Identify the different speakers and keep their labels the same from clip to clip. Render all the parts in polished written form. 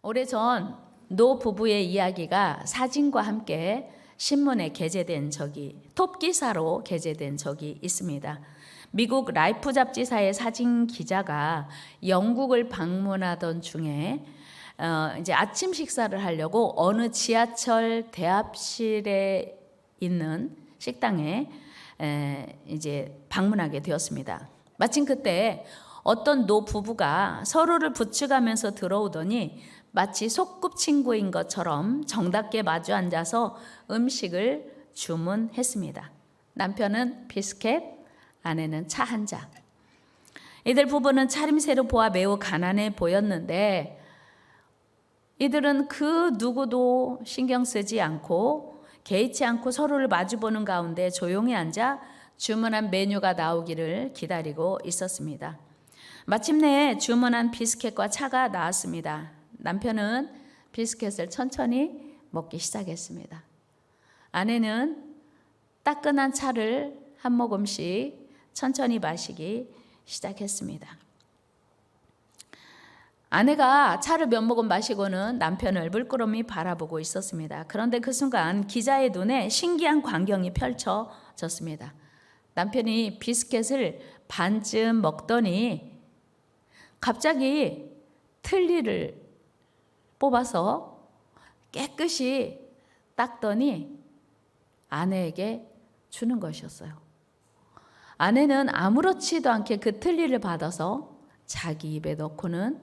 Speaker 1: 오래전 노 부부의 이야기가 사진과 함께 신문에 게재된 톱 기사로 게재된 적이 있습니다. 미국 라이프 잡지사의 사진 기자가 영국을 방문하던 중에 이제 아침 식사를 하려고 어느 지하철 대합실에 있는 식당에 이제 방문하게 되었습니다. 마침 그때 어떤 노 부부가 서로를 부축하면서 들어오더니 마치 소꿉친구인 것처럼 정답게 마주 앉아서 음식을 주문했습니다. 남편은 비스켓, 아내는 차 한 잔. 이들 부부는 차림새로 보아 매우 가난해 보였는데 이들은 그 누구도 신경 쓰지 않고 개의치 않고 서로를 마주보는 가운데 조용히 앉아 주문한 메뉴가 나오기를 기다리고 있었습니다. 마침내 주문한 비스켓과 차가 나왔습니다. 남편은 비스켓을 천천히 먹기 시작했습니다. 아내는 따끈한 차를 한 모금씩 천천히 마시기 시작했습니다. 아내가 차를 몇 모금 마시고는 남편을 물끄러미 바라보고 있었습니다. 그런데 그 순간 기자의 눈에 신기한 광경이 펼쳐졌습니다. 남편이 비스켓을 반쯤 먹더니 갑자기 틀니를 뽑아서 깨끗이 닦더니 아내에게 주는 것이었어요. 아내는 아무렇지도 않게 그 틀니를 받아서 자기 입에 넣고는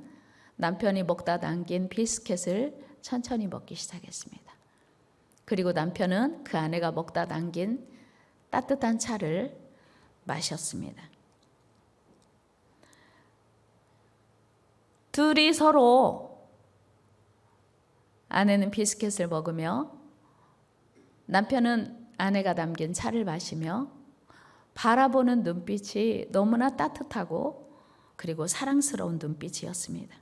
Speaker 1: 남편이 먹다 남긴 비스켓을 천천히 먹기 시작했습니다. 그리고 남편은 그 아내가 먹다 남긴 따뜻한 차를 마셨습니다. 둘이 서로 아내는 비스켓을 먹으며 남편은 아내가 남긴 차를 마시며 바라보는 눈빛이 너무나 따뜻하고 그리고 사랑스러운 눈빛이었습니다.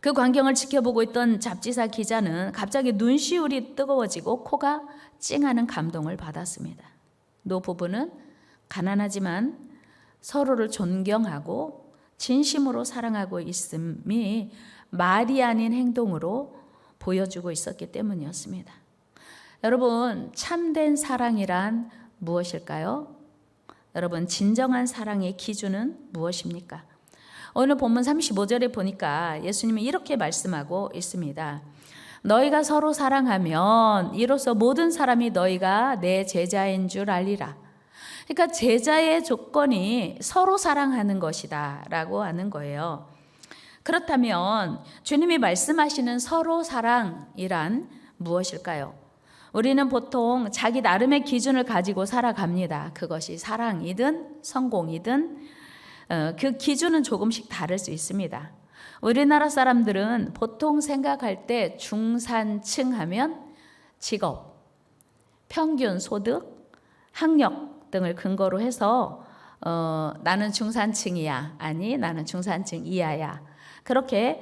Speaker 1: 그 광경을 지켜보고 있던 잡지사 기자는 갑자기 눈시울이 뜨거워지고 코가 찡하는 감동을 받았습니다. 노 부부는 가난하지만 서로를 존경하고 진심으로 사랑하고 있음이 말이 아닌 행동으로 보여주고 있었기 때문이었습니다. 여러분, 참된 사랑이란 무엇일까요? 여러분, 진정한 사랑의 기준은 무엇입니까? 오늘 본문 35절에 보니까 예수님이 이렇게 말씀하고 있습니다. 너희가 서로 사랑하면 이로써 모든 사람이 너희가 내 제자인 줄 알리라. 그러니까 제자의 조건이 서로 사랑하는 것이다 라고 하는 거예요. 그렇다면 주님이 말씀하시는 서로 사랑이란 무엇일까요? 우리는 보통 자기 나름의 기준을 가지고 살아갑니다. 그것이 사랑이든 성공이든 그 기준은 조금씩 다를 수 있습니다. 우리나라 사람들은 보통 생각할 때 중산층 하면 직업, 평균 소득, 학력 등을 근거로 해서 나는 중산층이야, 아니 나는 중산층 이하야, 그렇게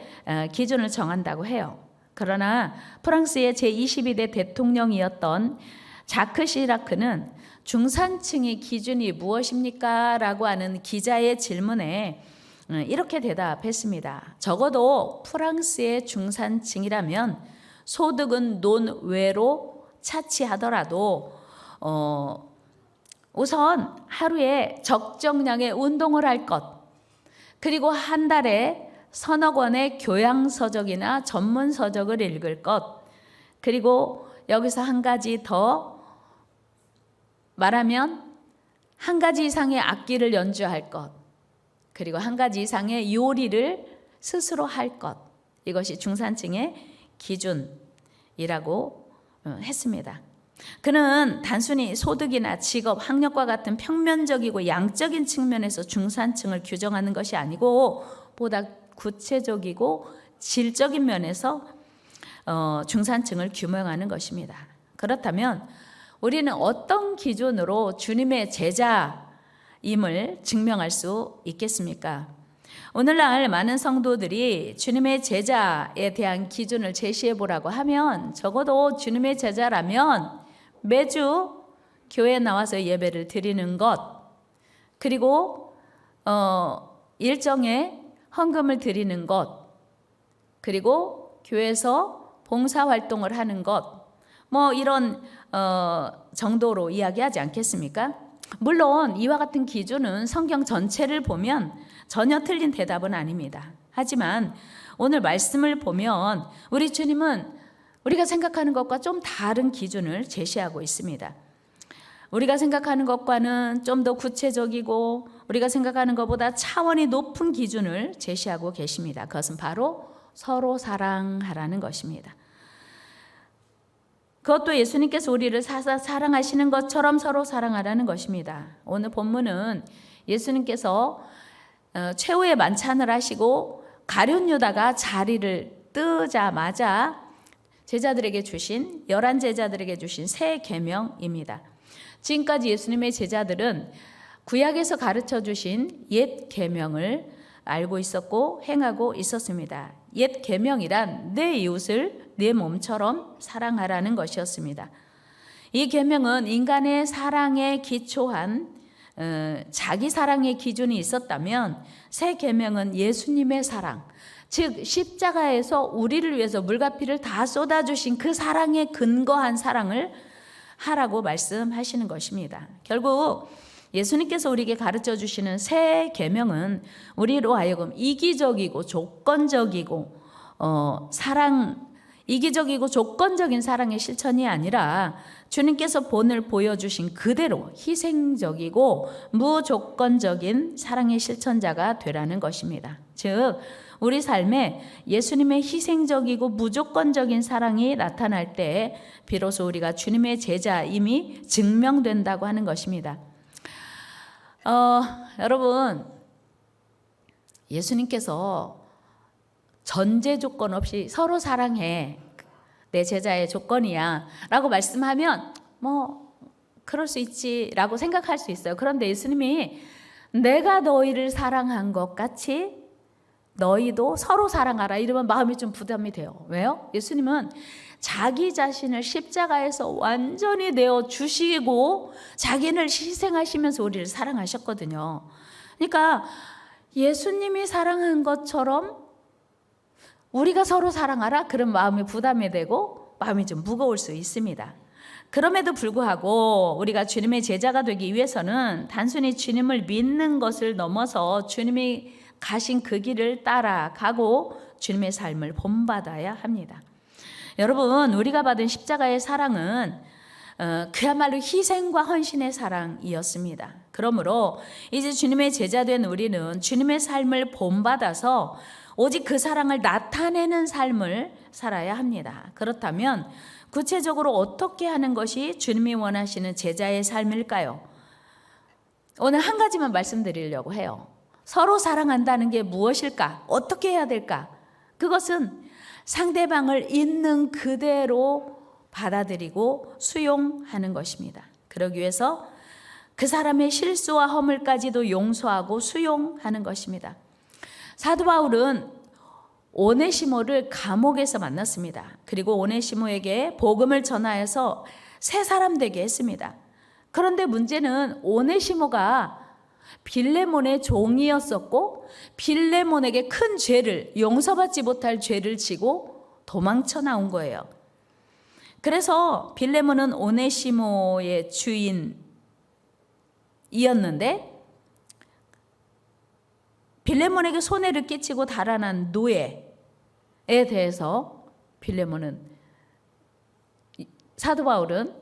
Speaker 1: 기준을 정한다고 해요. 그러나 프랑스의 제22대 대통령이었던 자크 시라크는 중산층의 기준이 무엇입니까? 라고 하는 기자의 질문에 이렇게 대답했습니다. 적어도 프랑스의 중산층이라면 소득은 논외로 차치하더라도 우선 하루에 적정량의 운동을 할 것, 그리고 한 달에 서너 권의 교양서적이나 전문서적을 읽을 것, 그리고 여기서 한 가지 더 말하면 한 가지 이상의 악기를 연주할 것, 그리고 한 가지 이상의 요리를 스스로 할 것, 이것이 중산층의 기준이라고 했습니다. 그는 단순히 소득이나 직업, 학력과 같은 평면적이고 양적인 측면에서 중산층을 규정하는 것이 아니고 보다 구체적이고 질적인 면에서 중산층을 규명하는 것입니다. 그렇다면 우리는 어떤 기준으로 주님의 제자임을 증명할 수 있겠습니까? 오늘날 많은 성도들이 주님의 제자에 대한 기준을 제시해 보라고 하면 적어도 주님의 제자라면 매주 교회에 나와서 예배를 드리는 것, 그리고 일정에 헌금을 드리는 것, 그리고 교회에서 봉사활동을 하는 것, 뭐 이런 정도로 이야기하지 않겠습니까? 물론 이와 같은 기준은 성경 전체를 보면 전혀 틀린 대답은 아닙니다. 하지만 오늘 말씀을 보면 우리 주님은 우리가 생각하는 것과 좀 다른 기준을 제시하고 있습니다. 우리가 생각하는 것과는 좀 더 구체적이고 우리가 생각하는 것보다 차원이 높은 기준을 제시하고 계십니다. 그것은 바로 서로 사랑하라는 것입니다. 그것도 예수님께서 우리를 사랑하시는 것처럼 서로 사랑하라는 것입니다. 오늘 본문은 예수님께서 최후의 만찬을 하시고 가룟 유다가 자리를 뜨자마자 제자들에게 주신 11제자들에게 주신 새 계명입니다. 지금까지 예수님의 제자들은 구약에서 가르쳐 주신 옛 계명을 알고 있었고 행하고 있었습니다. 옛 계명이란 내 이웃을 내 몸처럼 사랑하라는 것이었습니다. 이 계명은 인간의 사랑에 기초한 자기 사랑의 기준이 있었다면 새 계명은 예수님의 사랑, 즉 십자가에서 우리를 위해서 물과 피를 다 쏟아주신 그 사랑에 근거한 사랑을 하라고 말씀하시는 것입니다. 결국 예수님께서 우리에게 가르쳐 주시는 새 계명은 우리로 하여금 이기적이고 조건적이고 이기적이고 조건적인 사랑의 실천이 아니라 주님께서 본을 보여주신 그대로 희생적이고 무조건적인 사랑의 실천자가 되라는 것입니다. 즉 우리 삶에 예수님의 희생적이고 무조건적인 사랑이 나타날 때 비로소 우리가 주님의 제자임이 증명된다고 하는 것입니다. 여러분, 예수님께서 전제 조건 없이 서로 사랑해, 내 제자의 조건이야 라고 말씀하면 뭐 그럴 수 있지 라고 생각할 수 있어요. 그런데 예수님이 내가 너희를 사랑한 것 같이 너희도 서로 사랑하라 이러면 마음이 좀 부담이 돼요. 왜요? 예수님은 자기 자신을 십자가에서 완전히 내어 주시고 자기를 희생하시면서 우리를 사랑하셨거든요. 그러니까 예수님이 사랑한 것처럼 우리가 서로 사랑하라? 그런 마음이 부담이 되고 마음이 좀 무거울 수 있습니다. 그럼에도 불구하고 우리가 주님의 제자가 되기 위해서는 단순히 주님을 믿는 것을 넘어서 주님이 가신 그 길을 따라가고 주님의 삶을 본받아야 합니다. 여러분, 우리가 받은 십자가의 사랑은 그야말로 희생과 헌신의 사랑이었습니다. 그러므로 이제 주님의 제자 된 우리는 주님의 삶을 본받아서 오직 그 사랑을 나타내는 삶을 살아야 합니다. 그렇다면 구체적으로 어떻게 하는 것이 주님이 원하시는 제자의 삶일까요? 오늘 한 가지만 말씀드리려고 해요. 서로 사랑한다는 게 무엇일까? 어떻게 해야 될까? 그것은 상대방을 있는 그대로 받아들이고 수용하는 것입니다. 그러기 위해서 그 사람의 실수와 허물까지도 용서하고 수용하는 것입니다. 사도 바울은 오네시모를 감옥에서 만났습니다. 그리고 오네시모에게 복음을 전하여서 새 사람 되게 했습니다. 그런데 문제는 오네시모가 빌레몬의 종이었었고 빌레몬에게 큰 죄를 용서받지 못할 죄를 지고 도망쳐 나온 거예요. 그래서 빌레몬은 오네시모의 주인이었는데 빌레몬에게 손해를 끼치고 달아난 노예에 대해서 사도 바울은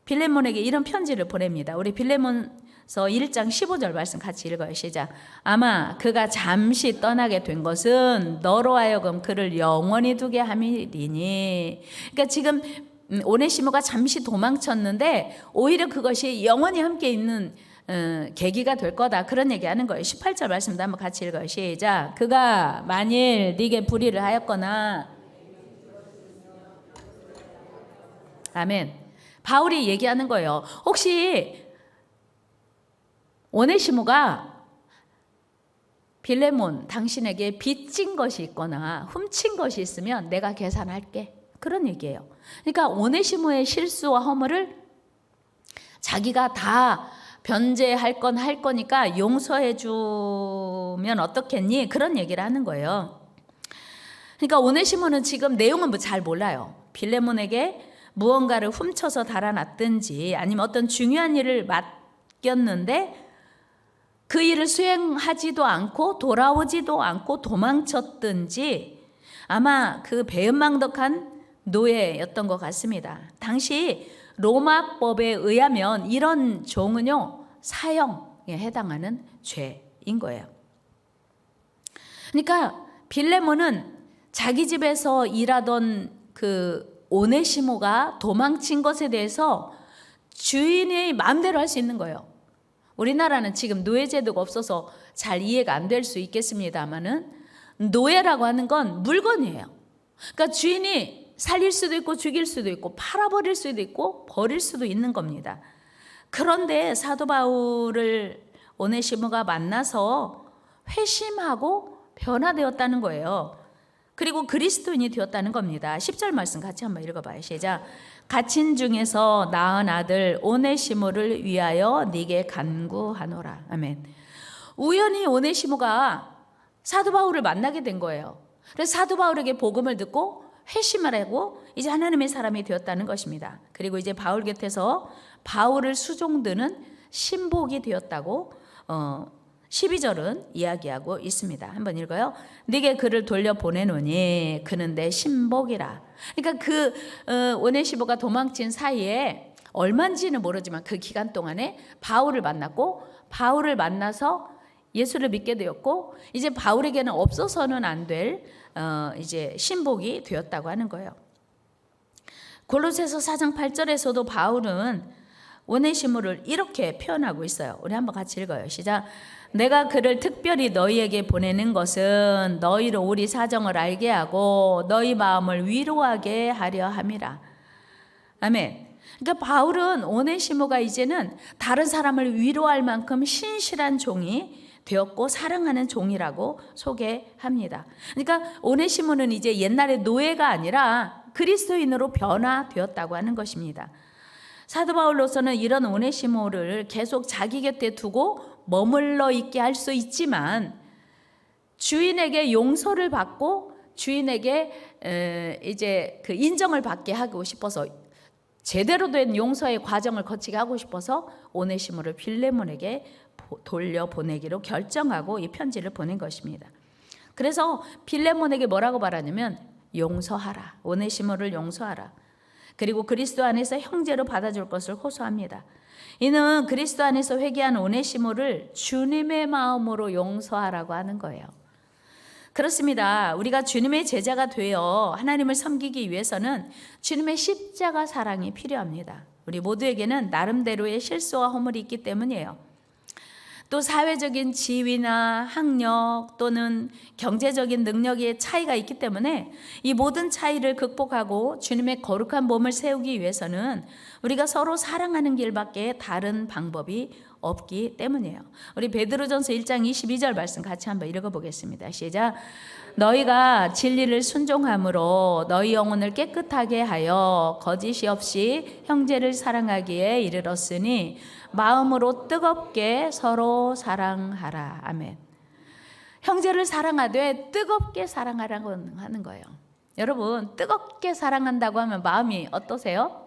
Speaker 1: 빌레몬에게 이런 편지를 보냅니다. 우리 빌레몬서 1장 15절 말씀 같이 읽어요. 시작. 아마 그가 잠시 떠나게 된 것은 너로 하여금 그를 영원히 두게 함이리니. 그러니까 지금 오네시모가 잠시 도망쳤는데 오히려 그것이 영원히 함께 있는 계기가 될 거다, 그런 얘기하는 거예요. 18절 말씀도 한번 같이 읽어요. 시작. 그가 만일 네게 불의를 하였거나, 아멘. 바울이 얘기하는 거예요. 혹시 오네시모가 빌레몬 당신에게 빚진 것이 있거나 훔친 것이 있으면 내가 계산할게, 그런 얘기예요. 그러니까 오네시모의 실수와 허물을 자기가 다 변제할 건 할 거니까 용서해 주면 어떻겠니? 그런 얘기를 하는 거예요. 그러니까 오네시모는 지금 내용은 뭐 잘 몰라요. 빌레몬에게 무언가를 훔쳐서 달아났든지 아니면 어떤 중요한 일을 맡겼는데 그 일을 수행하지도 않고 돌아오지도 않고 도망쳤든지 아마 그 배은망덕한 노예였던 것 같습니다. 당시 로마법에 의하면 이런 종은요 사형에 해당하는 죄인 거예요. 그러니까 빌레몬은 자기 집에서 일하던 그 오네시모가 도망친 것에 대해서 주인이 마음대로 할 수 있는 거예요. 우리나라는 지금 노예제도가 없어서 잘 이해가 안 될 수 있겠습니다만은 노예라고 하는 건 물건이에요. 그러니까 주인이 살릴 수도 있고 죽일 수도 있고 팔아버릴 수도 있고 버릴 수도 있는 겁니다. 그런데 사도 바울을 오네시모가 만나서 회심하고 변화되었다는 거예요. 그리고 그리스도인이 되었다는 겁니다. 10절 말씀 같이 한번 읽어봐요. 시작. 갇힌 중에서 낳은 아들 오네시모를 위하여 네게 간구하노라. 아멘. 우연히 오네시모가 사도 바울을 만나게 된 거예요. 그래서 사도 바울에게 복음을 듣고 회심을 하고 이제 하나님의 사람이 되었다는 것입니다. 그리고 이제 바울 곁에서 바울을 수종드는 신복이 되었다고 12절은 이야기하고 있습니다. 한번 읽어요. 네게 그를 돌려보내노니 그는 내 신복이라. 그러니까 그 오네시모가 도망친 사이에 얼마인지는 모르지만 그 기간 동안에 바울을 만났고 바울을 만나서 예수를 믿게 되었고 이제 바울에게는 없어서는 안 될 이제 신복이 되었다고 하는 거예요. 골로새서 4장 8절에서도 바울은 오네시모를 이렇게 표현하고 있어요. 우리 한번 같이 읽어요. 시작. 내가 그를 특별히 너희에게 보내는 것은 너희로 우리 사정을 알게 하고 너희 마음을 위로하게 하려 함이라. 아멘. 그러니까 바울은 오네시모가 이제는 다른 사람을 위로할 만큼 신실한 종이 되었고 사랑하는 종이라고 소개합니다. 그러니까 오네시모는 이제 옛날의 노예가 아니라 그리스도인으로 변화되었다고 하는 것입니다. 사도 바울로서는 이런 오네시모를 계속 자기 곁에 두고 머물러 있게 할 수 있지만 주인에게 용서를 받고 주인에게 이제 그 인정을 받게 하고 싶어서 제대로 된 용서의 과정을 거치게 하고 싶어서 오네시모를 빌레몬에게 돌려보내기로 결정하고 이 편지를 보낸 것입니다. 그래서 빌레몬에게 뭐라고 말하냐면 용서하라. 오네시모를 용서하라. 그리고 그리스도 안에서 형제로 받아줄 것을 호소합니다. 이는 그리스도 안에서 회개한 오네시모를 주님의 마음으로 용서하라고 하는 거예요. 그렇습니다. 우리가 주님의 제자가 되어 하나님을 섬기기 위해서는 주님의 십자가 사랑이 필요합니다. 우리 모두에게는 나름대로의 실수와 허물이 있기 때문이에요. 또 사회적인 지위나 학력 또는 경제적인 능력의 차이가 있기 때문에 이 모든 차이를 극복하고 주님의 거룩한 몸을 세우기 위해서는 우리가 서로 사랑하는 길밖에 다른 방법이 없기 때문이에요. 우리 베드로전서 1장 22절 말씀 같이 한번 읽어보겠습니다. 시작. 너희가 진리를 순종함으로 너희 영혼을 깨끗하게 하여 거짓이 없이 형제를 사랑하기에 이르렀으니 마음으로 뜨겁게 서로 사랑하라. 아멘. 형제를 사랑하되 뜨겁게 사랑하라고 하는 거예요. 여러분, 뜨겁게 사랑한다고 하면 마음이 어떠세요?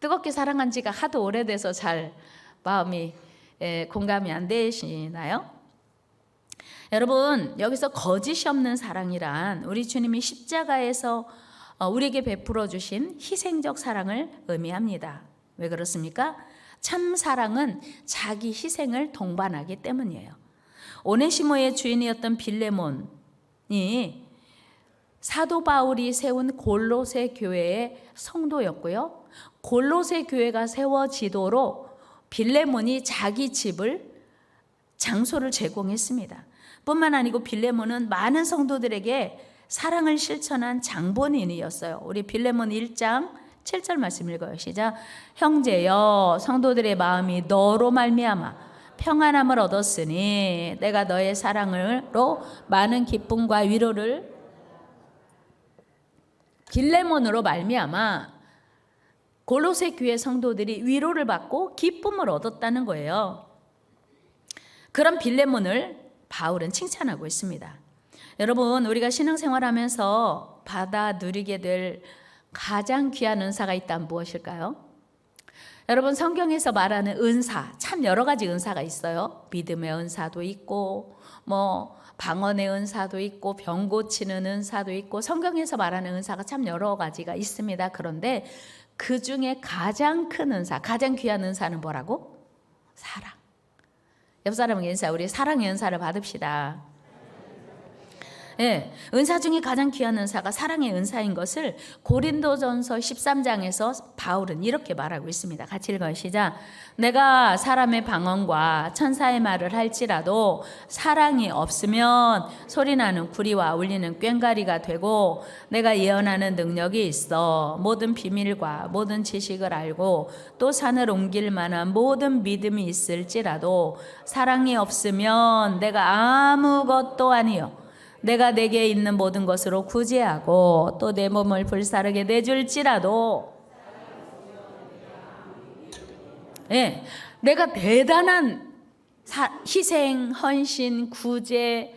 Speaker 1: 뜨겁게 사랑한 지가 하도 오래돼서 잘 마음이 공감이 안 되시나요? 여러분, 여기서 거짓이 없는 사랑이란 우리 주님이 십자가에서 우리에게 베풀어 주신 희생적 사랑을 의미합니다. 왜 그렇습니까? 참 사랑은 자기 희생을 동반하기 때문이에요. 오네시모의 주인이었던 빌레몬이 사도 바울이 세운 골로새 교회의 성도였고요. 골로새 교회가 세워지도록 빌레몬이 자기 집을 장소를 제공했습니다. 뿐만 아니고 빌레몬은 많은 성도들에게 사랑을 실천한 장본인이었어요. 우리 빌레몬 1장 7절 말씀 읽어요. 시작. 형제여 성도들의 마음이 너로 말미암아 평안함을 얻었으니 내가 너의 사랑으로 많은 기쁨과 위로를 빌레몬으로 말미암아 골로새 교회 성도들이 위로를 받고 기쁨을 얻었다는 거예요. 그런 빌레몬을 바울은 칭찬하고 있습니다. 여러분, 우리가 신앙생활하면서 받아 누리게 될 가장 귀한 은사가 있다면 무엇일까요? 여러분, 성경에서 말하는 은사, 참 여러 가지 은사가 있어요. 믿음의 은사도 있고, 방언의 은사도 있고, 병 고치는 은사도 있고, 성경에서 말하는 은사가 참 여러 가지가 있습니다. 그런데 그 중에 가장 큰 은사, 가장 귀한 은사는 뭐라고? 사랑. 옆 사람에게 인사, 우리 사랑의 은사를 받읍시다. 예, 은사 중에 가장 귀한 은사가 사랑의 은사인 것을 고린도전서 13장에서 바울은 이렇게 말하고 있습니다. 같이 읽어요. 시작. 내가 사람의 방언과 천사의 말을 할지라도 사랑이 없으면 소리나는 구리와 울리는 꽹과리가 되고, 내가 예언하는 능력이 있어 모든 비밀과 모든 지식을 알고 또 산을 옮길 만한 모든 믿음이 있을지라도 사랑이 없으면 내가 아무것도 아니요 내가 내게 있는 모든 것으로 구제하고 또 내 몸을 불사르게 내줄지라도, 내가 대단한 희생, 헌신, 구제,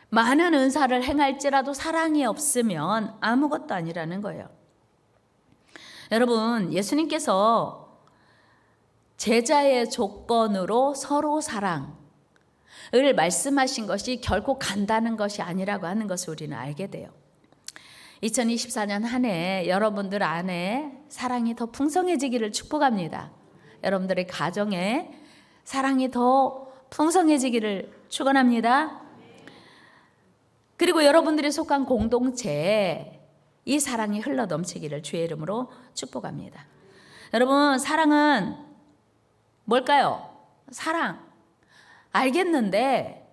Speaker 1: 많은 은사를 행할지라도 사랑이 없으면 아무것도 아니라는 거예요. 여러분, 예수님께서 제자의 조건으로 서로 사랑을 말씀하신 것이 결코 간다는 것이 아니라고 하는 것을 우리는 알게 돼요. 2024년 한 해 여러분들 안에 사랑이 더 풍성해지기를 축복합니다. 여러분들의 가정에 사랑이 더 풍성해지기를 축원합니다. 그리고 여러분들이 속한 공동체에 이 사랑이 흘러 넘치기를 주의 이름으로 축복합니다. 여러분, 사랑은 뭘까요? 사랑. 알겠는데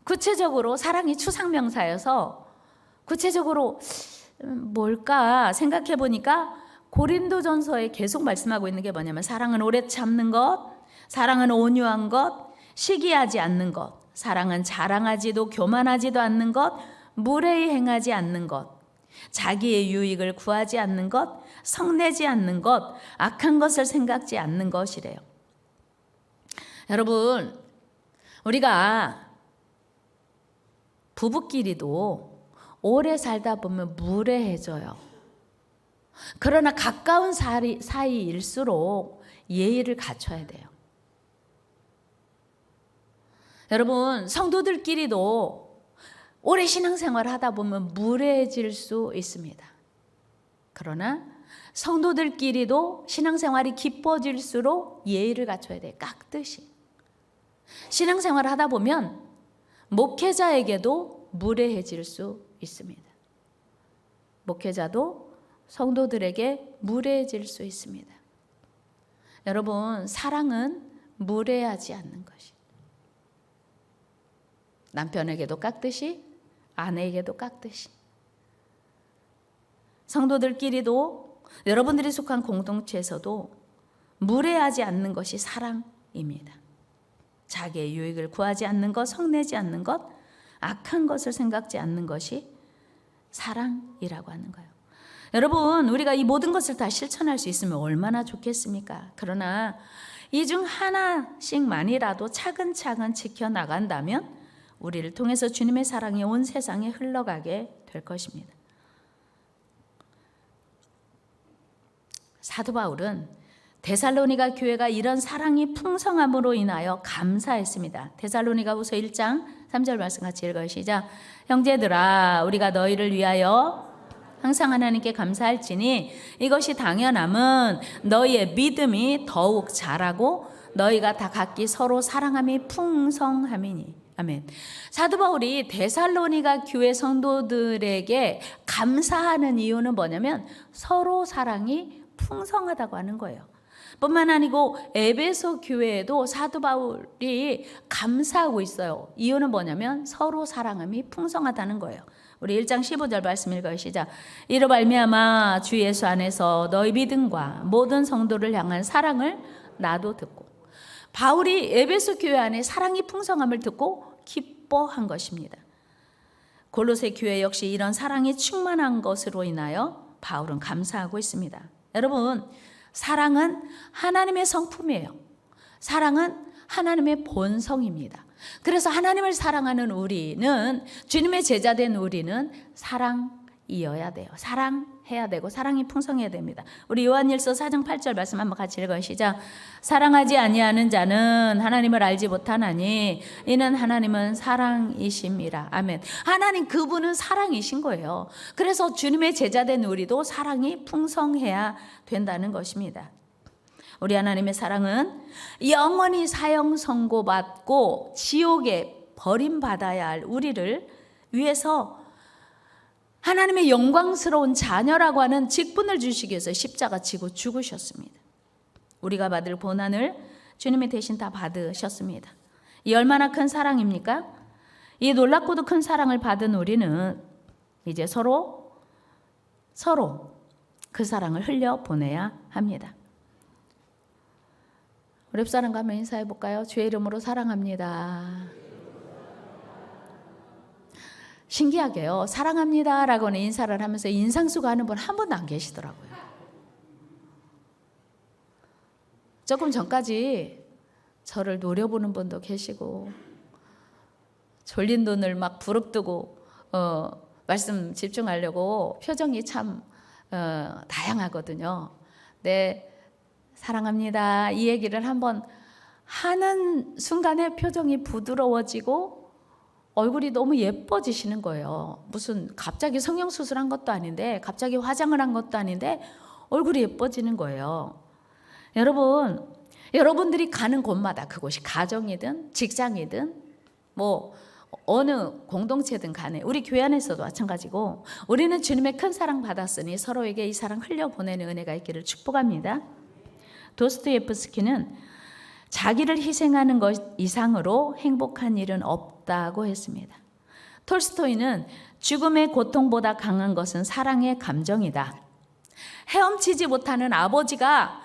Speaker 1: 구체적으로 사랑이 추상명사여서 구체적으로 뭘까 생각해 보니까 고린도전서에 계속 말씀하고 있는 게 뭐냐면, 사랑은 오래 참는 것, 사랑은 온유한 것, 시기하지 않는 것, 사랑은 자랑하지도 교만하지도 않는 것, 무례히 행하지 않는 것, 자기의 유익을 구하지 않는 것, 성내지 않는 것, 악한 것을 생각지 않는 것이래요. 여러분, 우리가 부부끼리도 오래 살다 보면 무례해져요. 그러나 가까운 사이일수록 예의를 갖춰야 돼요. 여러분, 성도들끼리도 오래 신앙생활을 하다 보면 무례해질 수 있습니다. 그러나 성도들끼리도 신앙생활이 깊어질수록 예의를 갖춰야 돼요. 깍듯이. 신앙생활을 하다 보면 목회자에게도 무례해질 수 있습니다. 목회자도 성도들에게 무례해질 수 있습니다. 여러분, 사랑은 무례하지 않는 것이. 남편에게도 깍듯이, 아내에게도 깍듯이. 성도들끼리도, 여러분들이 속한 공동체에서도 무례하지 않는 것이 사랑입니다. 자기의 유익을 구하지 않는 것, 성내지 않는 것, 악한 것을 생각지 않는 것이 사랑이라고 하는 거예요. 여러분, 우리가 이 모든 것을 다 실천할 수 있으면 얼마나 좋겠습니까? 그러나 이 중 하나씩만이라도 차근차근 지켜나간다면 우리를 통해서 주님의 사랑이 온 세상에 흘러가게 될 것입니다. 사도 바울은 데살로니가 교회가 이런 사랑이 풍성함으로 인하여 감사했습니다. 데살로니가후서 1장 3절 말씀 같이 읽어요. 시작. 형제들아, 우리가 너희를 위하여 항상 하나님께 감사할지니 이것이 당연함은 너희의 믿음이 더욱 자라고 너희가 다 각기 서로 사랑함이 풍성함이니. 아멘. 사도 바울이 데살로니가 교회 성도들에게 감사하는 이유는 뭐냐면 서로 사랑이 풍성하다고 하는 거예요. 뿐만 아니고 에베소 교회에도 사도 바울이 감사하고 있어요. 이유는 뭐냐면 서로 사랑함이 풍성하다는 거예요. 우리 1장 15절 말씀 읽어요. 시작. 이로 말미암아 주 예수 안에서 너희 믿음과 모든 성도를 향한 사랑을 나도 듣고. 바울이 에베소 교회 안에 사랑이 풍성함을 듣고 기뻐한 것입니다. 골로새 교회 역시 이런 사랑이 충만한 것으로 인하여 바울은 감사하고 있습니다. 여러분, 사랑은 하나님의 성품이에요. 사랑은 하나님의 본성입니다. 그래서 하나님을 사랑하는 우리는, 주님의 제자된 우리는 사랑이어야 돼요. 사랑해야 되고 사랑이 풍성해야 됩니다. 우리 요한일서 4장 8절 말씀 한번 같이 읽어요. 시작. 사랑하지 아니하는 자는 하나님을 알지 못하나니 이는 하나님은 사랑이심이라. 아멘. 하나님 그분은 사랑이신 거예요. 그래서 주님의 제자된 우리도 사랑이 풍성해야 된다는 것입니다. 우리 하나님의 사랑은 영원히 사형 선고받고 지옥에 버림받아야 할 우리를 위해서 하나님의 영광스러운 자녀라고 하는 직분을 주시기 위해서 십자가 지고 죽으셨습니다. 우리가 받을 고난을 주님이 대신 다 받으셨습니다. 이 얼마나 큰 사랑입니까? 이 놀랍고도 큰 사랑을 받은 우리는 이제 서로 그 사랑을 흘려보내야 합니다. 우리 옆 사람과 한번 인사해 볼까요? 주의 이름으로 사랑합니다. 신기하게요, 사랑합니다 라고는 인사를 하면서 인상수가 하는 분 한 분도 안 계시더라고요. 조금 전까지 저를 노려보는 분도 계시고, 졸린 눈을 막 부릅뜨고 말씀 집중하려고 표정이 참 다양하거든요. 네, 사랑합니다 이 얘기를 한번 하는 순간에 표정이 부드러워지고 얼굴이 너무 예뻐지시는 거예요. 무슨 갑자기 성형수술한 것도 아닌데, 갑자기 화장을 한 것도 아닌데 얼굴이 예뻐지는 거예요. 여러분들이 가는 곳마다, 그곳이 가정이든 직장이든 뭐 어느 공동체든 간에, 우리 교회 안에서도 마찬가지고, 우리는 주님의 큰 사랑 받았으니 서로에게 이 사랑 흘려보내는 은혜가 있기를 축복합니다. 도스토옙스키는 자기를 희생하는 것 이상으로 행복한 일은 없다고 했습니다. 톨스토이는 죽음의 고통보다 강한 것은 사랑의 감정이다. 헤엄치지 못하는 아버지가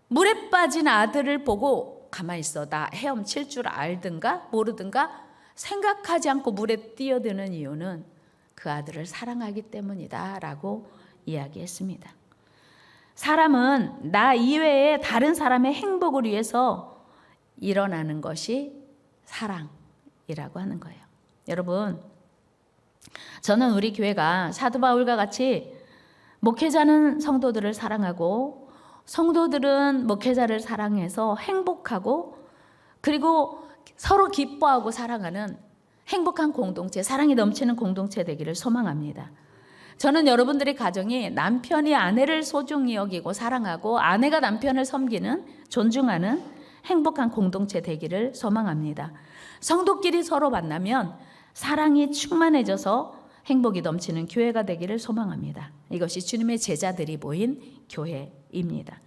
Speaker 1: 물에 빠진 아들을 보고 가만히 있어, 나 헤엄칠 줄 알든가 모르든가 생각하지 않고 물에 뛰어드는 이유는 그 아들을 사랑하기 때문이다 라고 이야기했습니다. 사람은 나 이외에 다른 사람의 행복을 위해서 일어나는 것이 사랑이라고 하는 거예요. 여러분, 저는 우리 교회가 사도 바울과 같이 목회자는 성도들을 사랑하고 성도들은 목회자를 사랑해서 행복하고, 그리고 서로 기뻐하고 사랑하는 행복한 공동체, 사랑이 넘치는 공동체 되기를 소망합니다. 저는 여러분들의 가정이 남편이 아내를 소중히 여기고 사랑하고 아내가 남편을 섬기는, 존중하는 행복한 공동체 되기를 소망합니다. 성도끼리 서로 만나면 사랑이 충만해져서 행복이 넘치는 교회가 되기를 소망합니다. 이것이 주님의 제자들이 모인 교회입니다.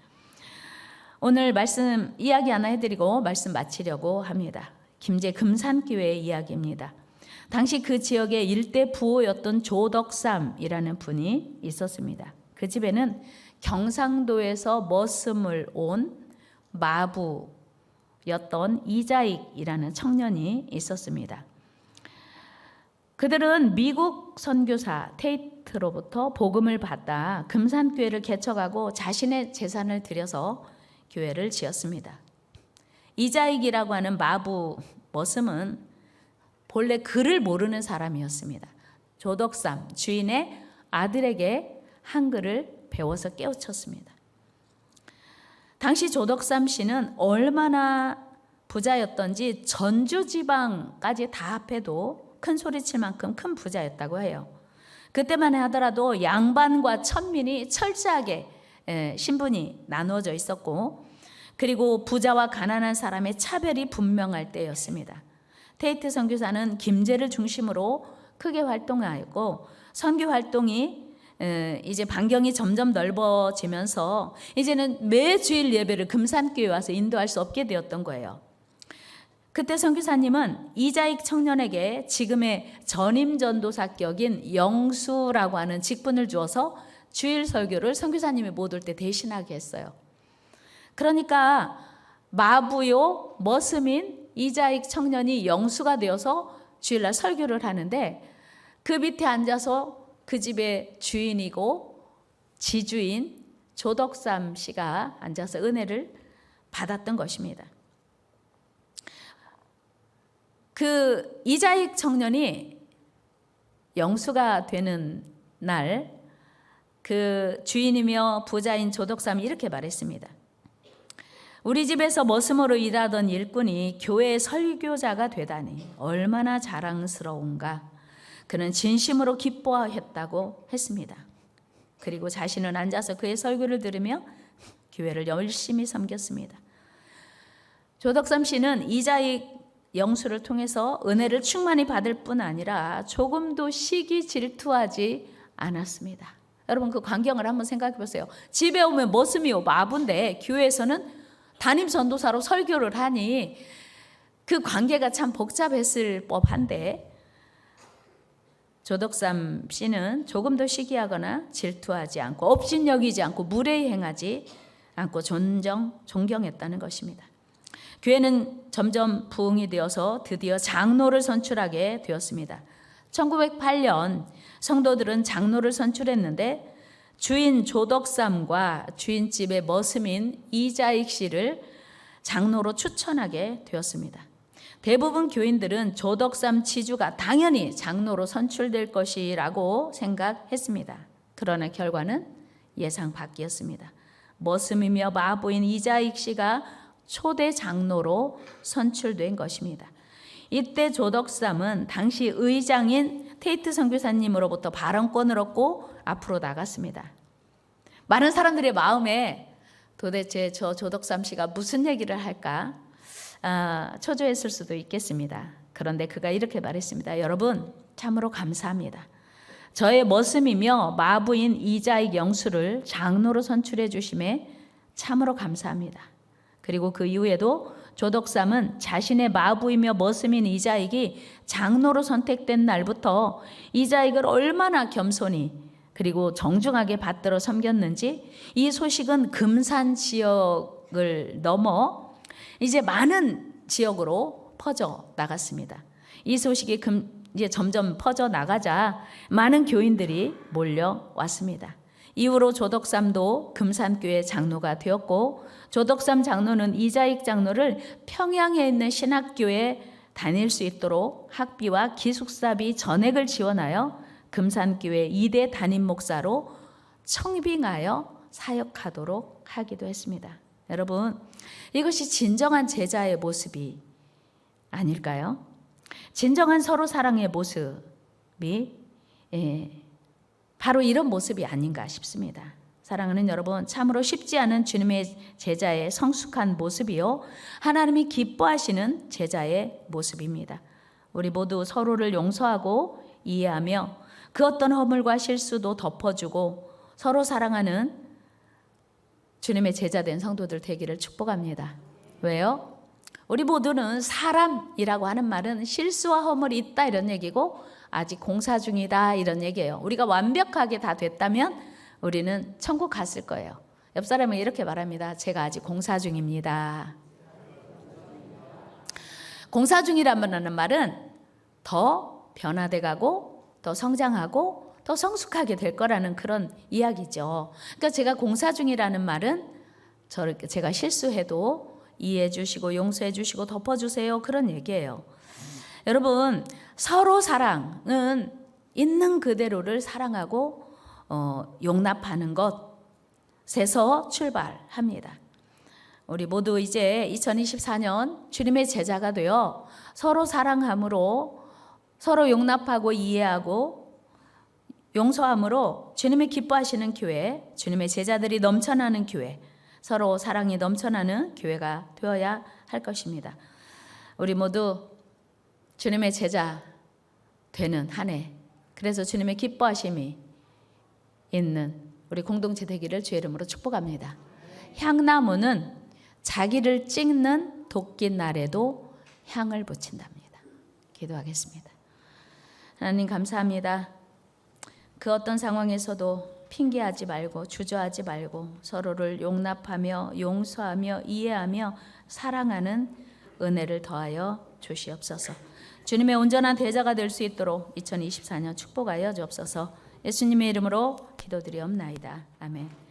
Speaker 1: 오늘 말씀 이야기 하나 해드리고 말씀 마치려고 합니다. 김제 금산교회의 이야기입니다. 당시 그 지역의 일대 부호였던 조덕삼이라는 분이 있었습니다. 그 집에는 경상도에서 머슴을 온 마부였던 이자익이라는 청년이 있었습니다. 그들은 미국 선교사 테이트로부터 복음을 받다 금산교회를 개척하고 자신의 재산을 들여서 교회를 지었습니다. 이자익이라고 하는 마부 머슴은 본래 글을 모르는 사람이었습니다. 조덕삼 주인의 아들에게 한글을 배워서 깨우쳤습니다. 당시 조덕삼 씨는 얼마나 부자였던지 전주지방까지 다 합해도 큰 소리칠 만큼 큰 부자였다고 해요. 그때만 하더라도 양반과 천민이 철저하게 신분이 나누어져 있었고, 그리고 부자와 가난한 사람의 차별이 분명할 때였습니다. 테이트 선교사는 김제를 중심으로 크게 활동하였고, 선교 활동이 이제 반경이 점점 넓어지면서 이제는 매 주일 예배를 금산교회에 와서 인도할 수 없게 되었던 거예요. 그때 선교사님은 이자익 청년에게 지금의 전임 전도사격인 영수라고 하는 직분을 주어서 주일 설교를 선교사님이 못 올 때 대신하게 했어요. 그러니까 마부요 머슴인 이자익 청년이 영수가 되어서 주일날 설교를 하는데, 그 밑에 앉아서 그 집의 주인이고 지주인 조덕삼 씨가 앉아서 은혜를 받았던 것입니다. 그 이자익 청년이 영수가 되는 날 그 주인이며 부자인 조덕삼이 이렇게 말했습니다. 우리 집에서 머슴으로 일하던 일꾼이 교회 설교자가 되다니 얼마나 자랑스러운가. 그는 진심으로 기뻐했다고 했습니다. 그리고 자신은 앉아서 그의 설교를 들으며 교회를 열심히 섬겼습니다. 조덕삼 씨는 이자익 영수를 통해서 은혜를 충만히 받을 뿐 아니라 조금도 시기 질투하지 않았습니다. 여러분 그 광경을 한번 생각해 보세요. 집에 오면 머슴이요 마부인데 교회에서는 담임 전도사로 설교를 하니 그 관계가 참 복잡했을 법한데 조덕삼 씨는 조금도 시기하거나 질투하지 않고 업신여기지 않고 무례히 행하지 않고 존경했다는 것입니다. 교회는 점점 부흥이 되어서 드디어 장로를 선출하게 되었습니다. 1908년 성도들은 장로를 선출했는데 주인 조덕삼과 주인집의 머슴인 이자익 씨를 장로로 추천하게 되었습니다. 대부분 교인들은 조덕삼 지주가 당연히 장로로 선출될 것이라고 생각했습니다. 그러나 결과는 예상 밖이었습니다. 머슴이며 마부인 이자익 씨가 초대 장로로 선출된 것입니다. 이때 조덕삼은 당시 의장인 테이트 선교사님으로부터 발언권을 얻고 앞으로 나갔습니다. 많은 사람들의 마음에 도대체 저 조덕삼 씨가 무슨 얘기를 할까 초조했을 수도 있겠습니다. 그런데 그가 이렇게 말했습니다. 여러분 참으로 감사합니다. 저의 머슴이며 마부인 이자익 영수를 장로로 선출해 주심에 참으로 감사합니다. 그리고 그 이후에도 조덕삼은 자신의 마부이며 머슴인 이자익이 장로로 선택된 날부터 이자익을 얼마나 겸손히 그리고 정중하게 받들어 섬겼는지 이 소식은 금산 지역을 넘어 이제 많은 지역으로 퍼져 나갔습니다. 이 소식이 이제 점점 퍼져 나가자 많은 교인들이 몰려왔습니다. 이후로 조덕삼도 금산교회 장로가 되었고 조덕삼 장로는 이자익 장로를 평양에 있는 신학교에 다닐 수 있도록 학비와 기숙사비 전액을 지원하여 금산교회 2대 담임 목사로 청빙하여 사역하도록 하기도 했습니다. 여러분 이것이 진정한 제자의 모습이 아닐까요? 진정한 서로 사랑의 모습이 바로 이런 모습이 아닌가 싶습니다. 사랑하는 여러분, 참으로 쉽지 않은 주님의 제자의 성숙한 모습이요 하나님이 기뻐하시는 제자의 모습입니다. 우리 모두 서로를 용서하고 이해하며 그 어떤 허물과 실수도 덮어주고 서로 사랑하는 주님의 제자된 성도들 되기를 축복합니다. 왜요? 우리 모두는 사람이라고 하는 말은 실수와 허물이 있다 이런 얘기고 아직 공사 중이다 이런 얘기예요. 우리가 완벽하게 다 됐다면 우리는 천국 갔을 거예요. 옆 사람은 이렇게 말합니다. 제가 아직 공사 중입니다. 공사 중이라는 말은 더 변화돼 가고 더 성장하고 더 성숙하게 될 거라는 그런 이야기죠. 그러니까 제가 공사 중이라는 말은 제가 실수해도 이해해 주시고 용서해 주시고 덮어주세요 그런 얘기예요. 여러분 서로 사랑은 있는 그대로를 사랑하고 용납하는 것에서 출발합니다. 우리 모두 이제 2024년 주님의 제자가 되어 서로 사랑함으로 서로 용납하고 이해하고 용서함으로 주님의 기뻐하시는 교회, 주님의 제자들이 넘쳐나는 교회, 서로 사랑이 넘쳐나는 교회가 되어야 할 것입니다. 우리 모두 주님의 제자 되는 한 해, 그래서 주님의 기뻐하심이 있는 우리 공동체 되기를 주의 이름으로 축복합니다. 향나무는 자기를 찍는 도끼 날에도 향을 붙인답니다. 기도하겠습니다. 하나님 감사합니다. 그 어떤 상황에서도 핑계하지 말고 주저하지 말고 서로를 용납하며 용서하며 이해하며 사랑하는 은혜를 더하여 주시옵소서. 주님의 온전한 대자가 될 수 있도록 2024년 축복하여 주옵소서. 예수님의 이름으로 기도드리옵나이다. 아멘.